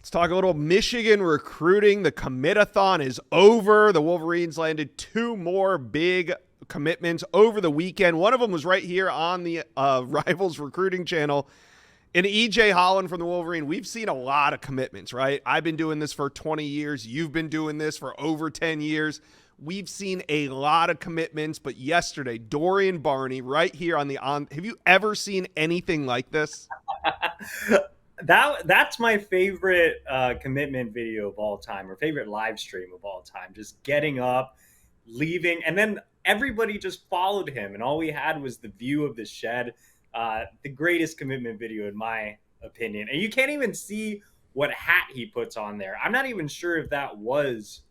Let's talk a little Michigan recruiting. The commit-a-thon is over. The Wolverines landed 2 more big commitments over the weekend. One of them was right here on the Rivals recruiting channel. And EJ Holland from the Wolverine, we've seen a lot of commitments, right? I've been doing this for 20 years. You've been doing this for over 10 years. We've seen a lot of commitments, but yesterday, Dorian Barney right here on have you ever seen anything like this? That's my favorite commitment video of all time, or favorite live stream of all time. Just getting up, leaving, and then everybody just followed him, and all we had was the view of the shed. The greatest commitment video, in my opinion. And you can't even see what hat he puts on there. I'm not even sure if that was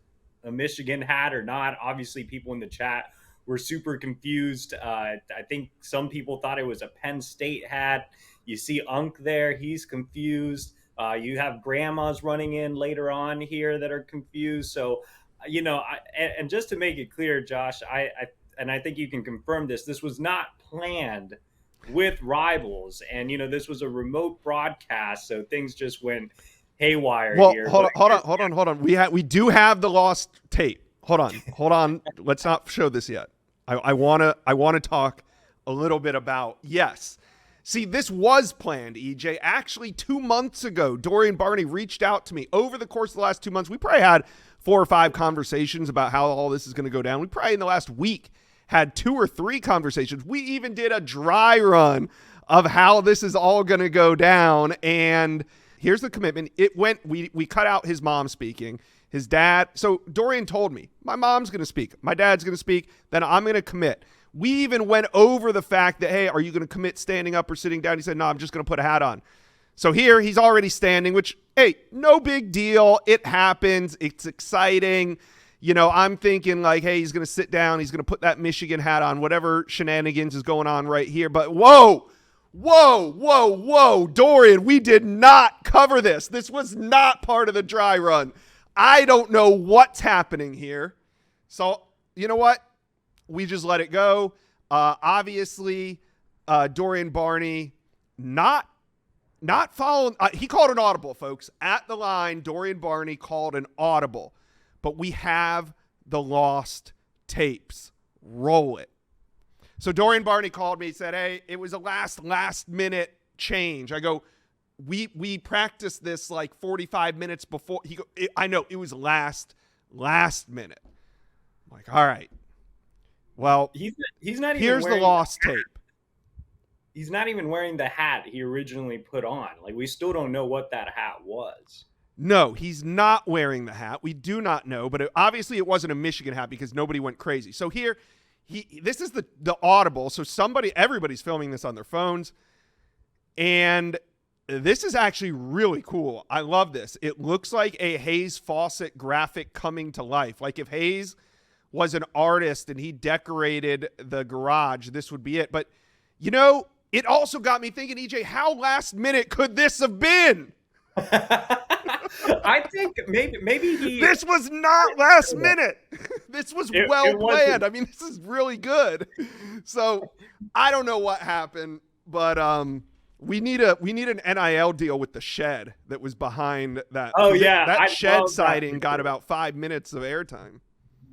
a Michigan hat or not. Obviously, people in the chat were super confused. I think some people thought it was a Penn State hat. You see Unk there, he's confused. You have grandmas running in later on here that are confused. So, and just to make it clear, Josh, I think you can confirm this was not planned with Rivals. And, this was a remote broadcast, so things just went haywire here. Hold on. We do have the lost tape. Hold on. Let's not show this yet. I want to talk a little bit about, yes. See, this was planned, EJ. Actually, 2 months ago, Dorian Barney reached out to me. Over the course of the last 2 months, we probably had 4 or 5 conversations about how all this is going to go down. We probably in the last week had 2 or 3 conversations. We even did a dry run of how this is all going to go down. And here's the commitment. We cut out his mom speaking, his dad. So Dorian told me, my mom's going to speak, my dad's going to speak, then I'm going to commit. We even went over the fact that, hey, are you going to commit standing up or sitting down? He said, no, I'm just going to put a hat on. So here he's already standing, which, hey, no big deal. It happens. It's exciting. I'm thinking like, hey, he's going to sit down. He's going to put that Michigan hat on, whatever shenanigans is going on right here. But whoa, Dorian, we did not cover this. This was not part of the dry run. I don't know what's happening here. So you know what? We just let it go. Obviously, Dorian Barney not following. He called an audible, folks. At the line, Dorian Barney called an audible. But we have the lost tapes. Roll it. So Dorian Barney called me, said, hey, it was a last minute change. I go, we practiced this like 45 minutes before. I know it was last minute. I'm like, all right. Well, he's not even here's the lost tape. He's not even wearing the hat he originally put on. Like, we still don't know what that hat was. No, he's not wearing the hat. We do not know, but obviously it wasn't a Michigan hat because nobody went crazy. So here, this is the audible. So everybody's filming this on their phones. And this is actually really cool. I love this. It looks like a Hayes Fawcett graphic coming to life. Like if Hayes was an artist and he decorated the garage, this would be it. But, it also got me thinking, EJ, how last minute could this have been? I think maybe this was not last minute. This was well planned. I mean, this is really good. So I don't know what happened, but we need an NIL deal with the shed that was behind that. Oh yeah, that shed sighting got about 5 minutes of airtime.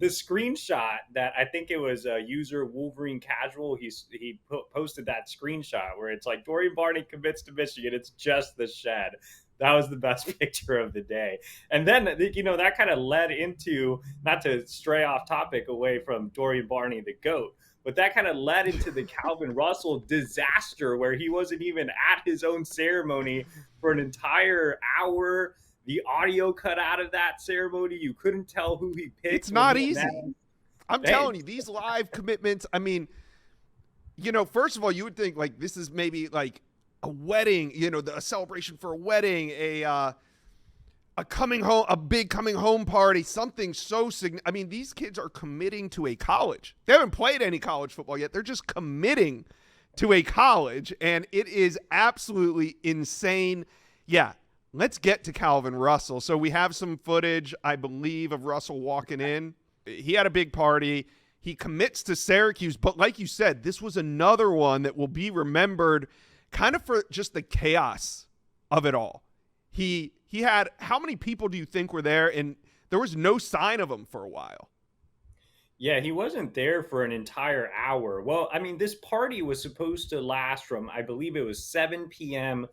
The screenshot that I think it was a user Wolverine Casual, he posted that screenshot where it's like Dorian Barney commits to Michigan. It's just the shed. That was the best picture of the day. And then, that kind of led into, not to stray off topic away from Dorian Barney, the GOAT, but that kind of led into the Calvin Russell disaster where he wasn't even at his own ceremony for an entire hour. The audio cut out of that ceremony. You couldn't tell who he picked. It's not easy. I'm telling you, these live commitments, I mean, first of all, you would think like this is maybe like a wedding, a celebration for a wedding, a coming home, a big coming home party, something so significant. I mean, these kids are committing to a college. They haven't played any college football yet. They're just committing to a college, and it is absolutely insane. Yeah. Let's get to Calvin Russell. So we have some footage, I believe, of Russell walking in. He had a big party. He commits to Syracuse. But like you said, this was another one that will be remembered kind of for just the chaos of it all. he had, how many people do you think were there? And there was no sign of him for a while. Yeah, he wasn't there for an entire hour. Well, I mean, this party was supposed to last from, I believe it was 7 p.m.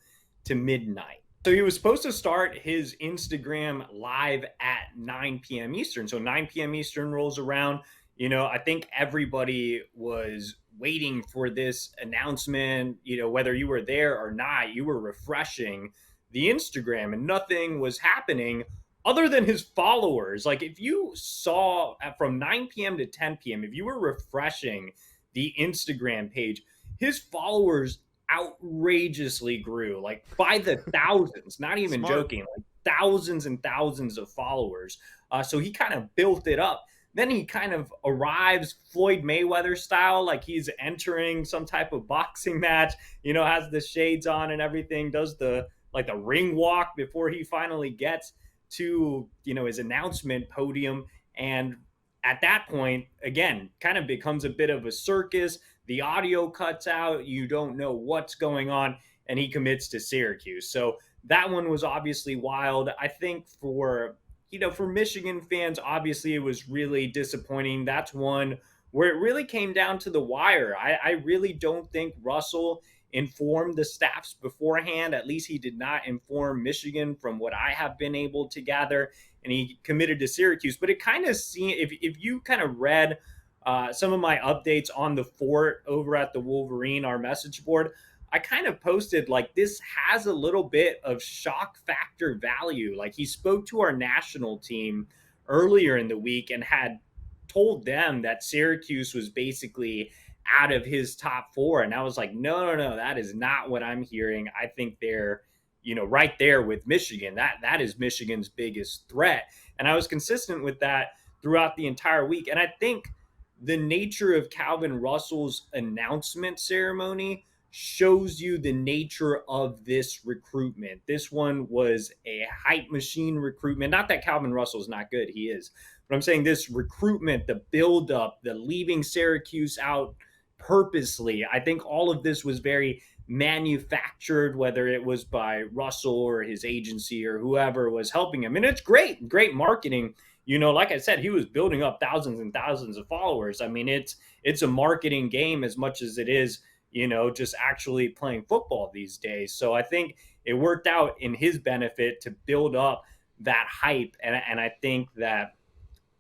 to midnight. So he was supposed to start his Instagram live at 9 p.m. Eastern. So 9 p.m. Eastern rolls around. I think everybody was waiting for this announcement. Whether you were there or not, you were refreshing the Instagram and nothing was happening other than his followers. Like, if you saw from 9 p.m. to 10 p.m., if you were refreshing the Instagram page, his followers outrageously grew, like by the thousands, not even Smart. joking, like thousands and thousands of followers. So he kind of built it up. Then he kind of arrives Floyd Mayweather style, like he's entering some type of boxing match, has the shades on and everything, does the ring walk before he finally gets to his announcement podium. And at that point, again, kind of becomes a bit of a circus. The audio cuts out, you don't know what's going on, and he commits to Syracuse. So that one was obviously wild. I think for Michigan fans, obviously it was really disappointing. That's one where it really came down to the wire. I really don't think Russell informed the staffs beforehand. At least he did not inform Michigan from what I have been able to gather, and he committed to Syracuse. But it kind of seemed, if you kind of read some of my updates on the fort over at the Wolverine, our message board, I kind of posted like this has a little bit of shock factor value. Like, he spoke to our national team earlier in the week and had told them that Syracuse was basically out of his top four. And I was like, no, that is not what I'm hearing. I think they're, right there with Michigan. That is Michigan's biggest threat. And I was consistent with that throughout the entire week. And I think the nature of Calvin Russell's announcement ceremony shows you the nature of this recruitment. This one was a hype machine recruitment. Not that Calvin Russell is not good, he is. But I'm saying this recruitment, the buildup, the leaving Syracuse out purposely, I think all of this was very manufactured, whether it was by Russell or his agency or whoever was helping him. And it's great marketing. Like I said, he was building up thousands and thousands of followers. I mean, it's a marketing game as much as it is, just actually playing football these days. So I think it worked out in his benefit to build up that hype. And I think that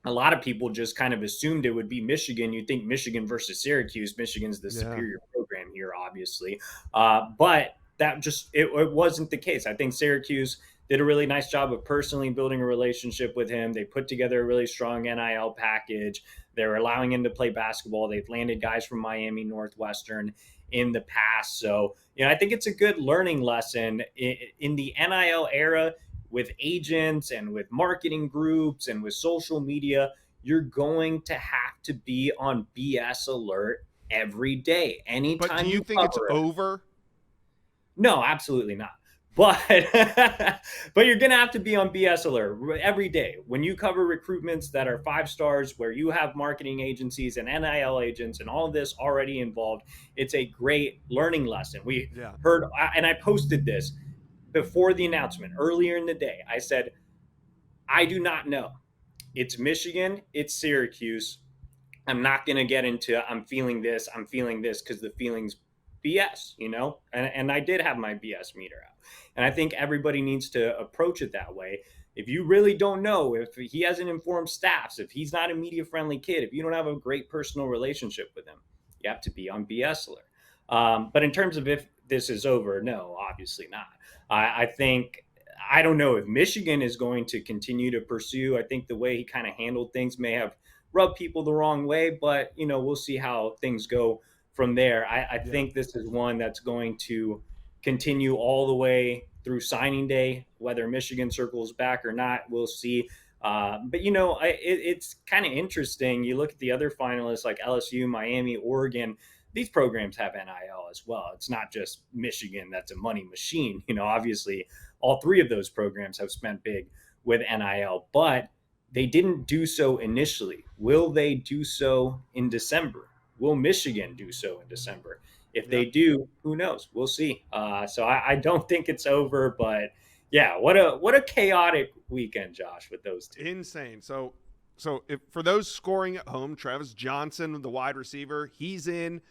a lot of people just kind of assumed it would be Michigan. You think Michigan versus Syracuse. Michigan's the superior program here, obviously. But that just, it wasn't the case. I think Syracuse did a really nice job of personally building a relationship with him. They put together a really strong NIL package. They're allowing him to play basketball. They've landed guys from Miami, Northwestern in the past. So, I think it's a good learning lesson in the NIL era with agents and with marketing groups and with social media. You're going to have to be on BS alert every day. Anytime. But do you think it's over? No, absolutely not. But but you're going to have to be on BS alert every day. When you cover recruitments that are 5 stars, where you have marketing agencies and NIL agents and all of this already involved, it's a great learning lesson. We heard, and I posted this before the announcement earlier in the day. I said, I do not know. It's Michigan, it's Syracuse. I'm not going to get into I'm feeling this, because the feeling's BS, and I did have my BS meter out. And I think everybody needs to approach it that way. If you really don't know, if he hasn't informed staffs, if he's not a media friendly kid, if you don't have a great personal relationship with him, you have to be on BS alert. But in terms of if this is over, no, obviously not. I think, I don't know if Michigan is going to continue to pursue. I think the way he kind of handled things may have rubbed people the wrong way, but we'll see how things go from there. I think this is one that's going to continue all the way through signing day. Whether Michigan circles back or not, we'll see. But it's kind of interesting. You look at the other finalists like LSU, Miami, Oregon. These programs have NIL as well. It's not just Michigan that's a money machine. Obviously, all 3 of those programs have spent big with NIL, but they didn't do so initially. Will they do so in December? Will Michigan do so in December? If they do, who knows? We'll see. So I don't think it's over, but Yeah, what a chaotic weekend, Josh, with those two. Insane. So if for those scoring at home, Travis Johnson, the wide receiver, he's in.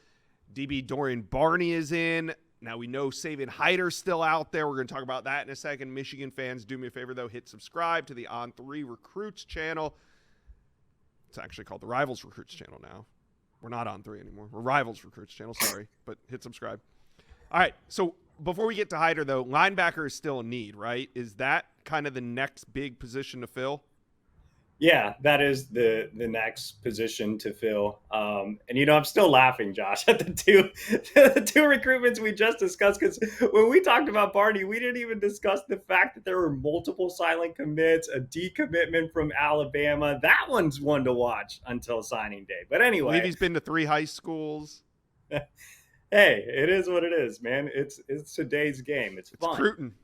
DB Dorian Barney is in. Now we know Savion Hyder's still out there. We're going to talk about that in a second. Michigan fans, do me a favor though, hit subscribe to the On3 Recruits channel. It's actually called the Rivals Recruits channel now. We're not On3 anymore. We're Rivals Recruits channel. Sorry, but hit subscribe. All right. So before we get to Hyder though, linebacker is still a need, right? Is that kind of the next big position to fill? Yeah, that is the next position to fill. And I'm still laughing, Josh, at the two recruitments we just discussed, because when we talked about Barney, we didn't even discuss the fact that there were multiple silent commits, a decommitment from Alabama. That one's one to watch until signing day. But I anyway, believe he's been to 3 high schools. Hey, it is what it is, man. It's today's game. It's fun. Cruton.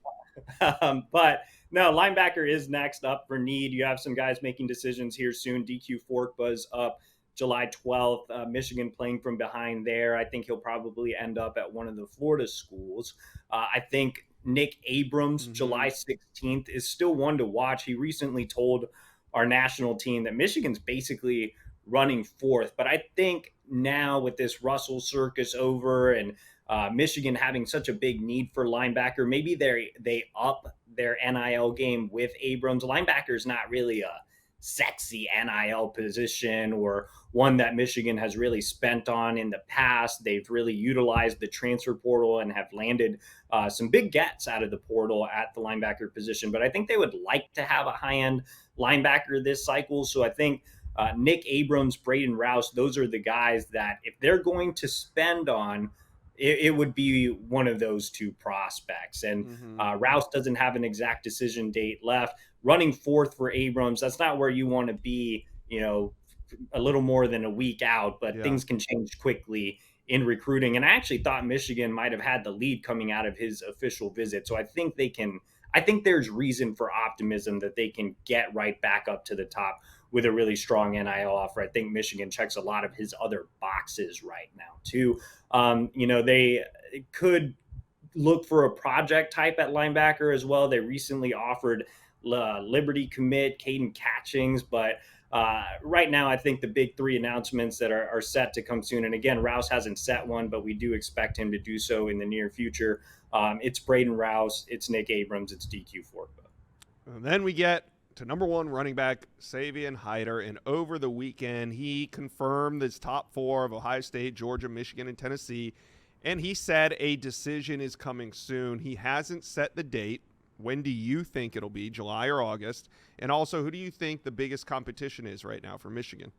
But no, linebacker is next up for need. You have some guys making decisions here soon. DQ Forkbuzz up July 12th. Michigan playing from behind there. I think he'll probably end up at one of the Florida schools. I think Nick Abrams, July 16th, is still one to watch. He recently told our national team that Michigan's basically running fourth. But I think now with this Russell circus over and Michigan having such a big need for linebacker, maybe they up their NIL game with Abrams. Linebacker is not really a sexy NIL position or one that Michigan has really spent on in the past. They've really utilized the transfer portal and have landed some big gets out of the portal at the linebacker position. But I think they would like to have a high-end linebacker this cycle. So I think Nick Abrams, Braden Rouse, those are the guys that if they're going to spend on, it would be one of those two prospects. And Rouse doesn't have an exact decision date left. Running fourth for Abrams, that's not where you want to be, a little more than a week out, but things can change quickly in recruiting. And I actually thought Michigan might have had the lead coming out of his official visit. So I think there's reason for optimism that they can get right back up to the top with a really strong NIL offer. I think Michigan checks a lot of his other boxes right now too. They could look for a project type at linebacker as well. They recently offered Liberty commit Caden Catchings, but right now I think the big three announcements that are set to come soon, and again, Rouse hasn't set one, but we do expect him to do so in the near future. It's Braden Rouse, it's Nick Abrams, it's DQ Forkbuzz. And then we get to number 1 running back Savion Hyder, and over the weekend he confirmed his top 4 of Ohio State, Georgia, Michigan, and Tennessee, and he said a decision is coming soon. He hasn't set the date. When do you think it'll be, July or August? And also, who do you think the biggest competition is right now for Michigan?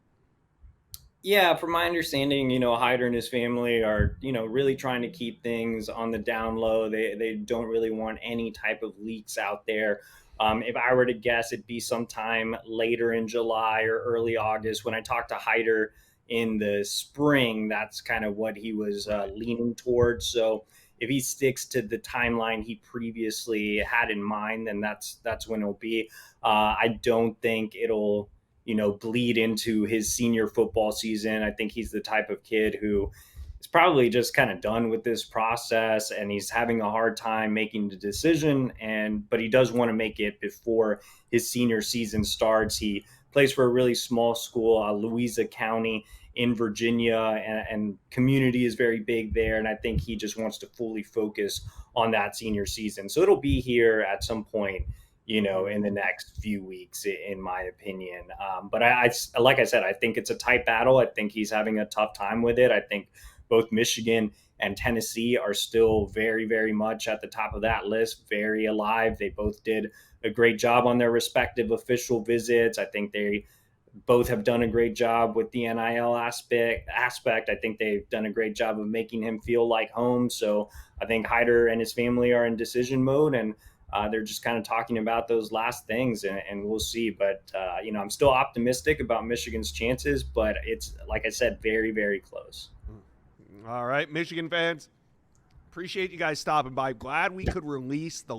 Yeah, from my understanding, Hyder and his family are, really trying to keep things on the down low. They don't really want any type of leaks out there. If I were to guess, it'd be sometime later in July or early August. When I talked to Hyder in the spring, that's kind of what he was leaning towards. So if he sticks to the timeline he previously had in mind, then that's when it'll be. I don't think it'll, bleed into his senior football season. I think he's the type of kid who is probably just kind of done with this process, and he's having a hard time making the decision. But he does want to make it before his senior season starts. He plays for a really small school, Louisa County in Virginia, and community is very big there. And I think he just wants to fully focus on that senior season. So it'll be here at some point, in the next few weeks, in my opinion. But I, like I said, I think it's a tight battle. I think he's having a tough time with it. I think both Michigan and Tennessee are still very, very much at the top of that list, very alive. They both did a great job on their respective official visits. I think they both have done a great job with the NIL aspect. I think they've done a great job of making him feel like home. So I think Hyder and his family are in decision mode, and they're just kind of talking about those last things, and we'll see. But, I'm still optimistic about Michigan's chances, but it's, like I said, very, very close. All right, Michigan fans, appreciate you guys stopping by. Glad we could release the